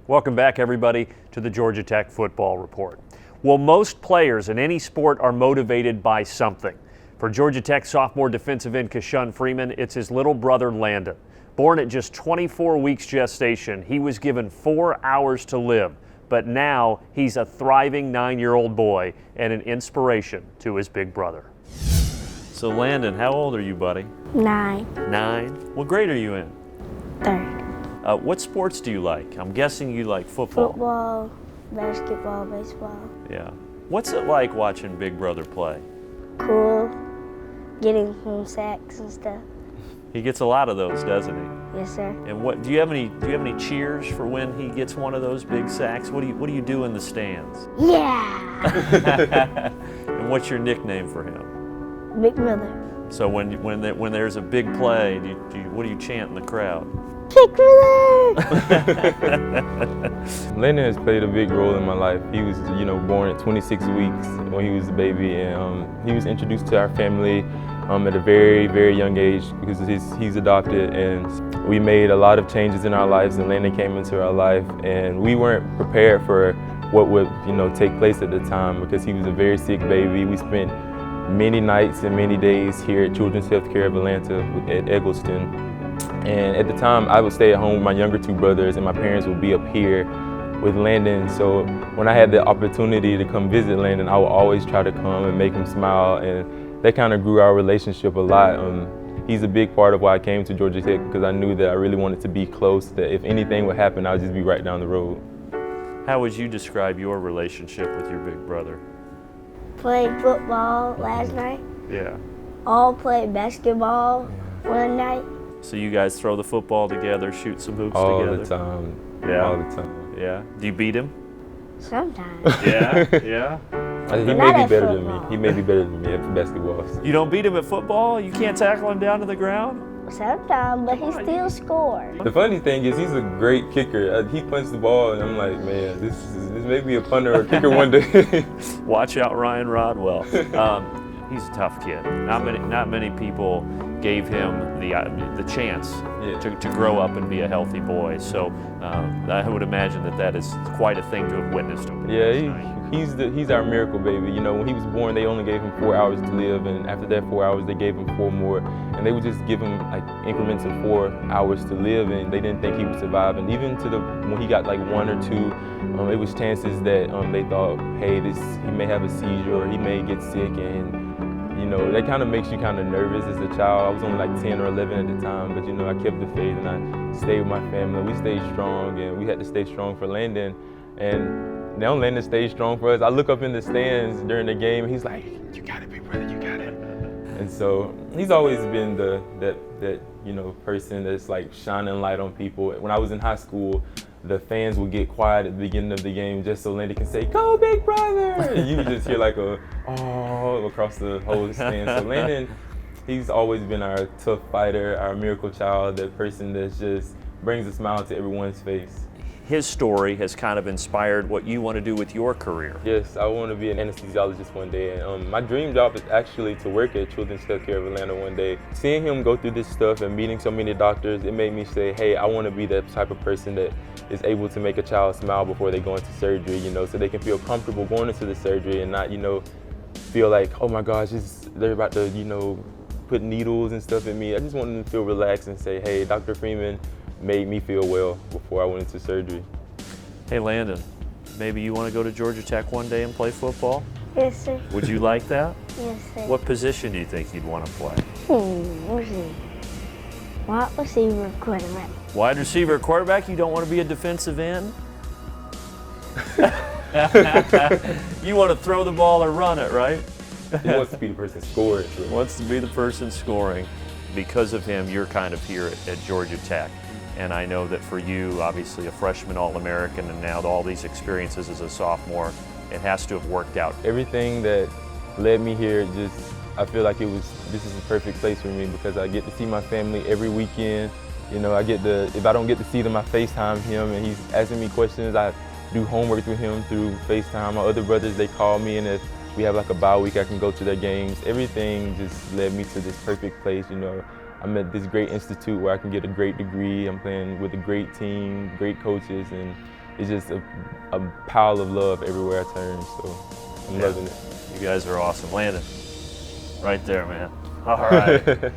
Welcome back, everybody, to the Georgia Tech Football Report. Well, most players in any sport are motivated by something. For Georgia Tech sophomore defensive end KeShun Freeman, it's his little brother Landon. Born at just 24 weeks gestation, he was given 4 hours to live, but now he's a thriving 9-year-old boy and an inspiration to his big brother. So Landon, how old are you, buddy? 9. 9? What grade are you in? 3rd. What sports do you like? I'm guessing you like football. Football, basketball, baseball. Yeah. What's it like watching Big Brother play? Cool. Getting home sacks and stuff. He gets a lot of those, doesn't he? Yes, sir. And what do you have any cheers for when he gets one of those big sacks? What do you do in the stands? Yeah. And what's your nickname for him? Big brother. So when there's a big play, what do you chant in the crowd? Big brother. Landon has played a big role in my life. He was, born at 26 weeks when he was a baby, and he was introduced to our family at a very, very young age because he's adopted, and we made a lot of changes in our lives, and Landon came into our life, and we weren't prepared for what would, take place at the time because he was a very sick baby. We spent many nights and many days here at Children's Healthcare of Atlanta at Eggleston. And at the time, I would stay at home with my younger 2 brothers, and my parents would be up here with Landon. So when I had the opportunity to come visit Landon, I would always try to come and make him smile, and that kind of grew our relationship a lot. He's a big part of why I came to Georgia Tech because I knew that I really wanted to be close, that if anything would happen, I would just be right down the road. How would you describe your relationship with your big brother? Played football last night. Yeah. All played basketball one night. So you guys throw the football together, shoot some hoops All together? the time. Yeah. All the time. Yeah. Do you beat him? Sometimes. Yeah. Yeah. He Not may be at better than football. me. He may be better than me at basketball. You don't beat him at football? You can't tackle him down to the ground? Sometimes, but he still scores. The funny thing is he's a great kicker. He punts the ball, and I'm like, man, this may be a punter or a kicker one day. Watch out, Ryan Rodwell. He's a tough kid. Not many people gave him the chance to grow up and be a healthy boy. So I would imagine that is quite a thing to have witnessed him. Yeah, he's our miracle baby. When he was born, they only gave him 4 hours to live, and after that 4 hours, they gave him 4 more, and they would just give him like increments of 4 hours to live, and they didn't think he would survive. And even when he got like 1 or 2, it was chances that they thought, hey, he may have a seizure or he may get sick, and that kind of makes you kind of nervous as a child. I was only like 10 or 11 at the time, but I kept the faith and I stayed with my family. We stayed strong, and we had to stay strong for Landon. And now Landon stays strong for us. I look up in the stands during the game, and he's like, "You got it, big brother, you got it." And so he's always been that person that's like shining light on people. When I was in high school, the fans would get quiet at the beginning of the game just so Landon can say, "Go, big brother!" And you would just hear like a "oh" across the whole stand. So Landon, he's always been our tough fighter, our miracle child, that person that just brings a smile to everyone's face. His story has kind of inspired what you want to do with your career. Yes, I want to be an anesthesiologist one day. And my dream job is actually to work at Children's Healthcare of Atlanta one day. Seeing him go through this stuff and meeting so many doctors, it made me say, hey, I want to be that type of person that is able to make a child smile before they go into surgery, so they can feel comfortable going into the surgery and not, feel like, oh my gosh, they're about to, put needles and stuff in me. I just want them to feel relaxed and say, hey, Dr. Freeman made me feel well before I went into surgery. Hey Landon, maybe you want to go to Georgia Tech one day and play football? Yes, sir. Would you like that? Yes, sir. What position do you think you'd want to play? Let's see. Wide receiver, quarterback. Wide receiver, quarterback? You don't want to be a defensive end? You want to throw the ball or run it, right? He wants to be the person scoring. Wants to be the person scoring. Because of him, you're kind of here at Georgia Tech. And I know that for you, obviously a freshman All-American and now all these experiences as a sophomore, it has to have worked out. Everything that led me here, I feel like this is the perfect place for me because I get to see my family every weekend. If I don't get to see them, I FaceTime him and he's asking me questions. I do homework with him through FaceTime. My other brothers, they call me, and if we have like a bye week, I can go to their games. Everything just led me to this perfect place, I'm at this great institute where I can get a great degree. I'm playing with a great team, great coaches, and it's just a pile of love everywhere I turn. So I'm loving it. You guys are awesome. Landon, right there, man. All right.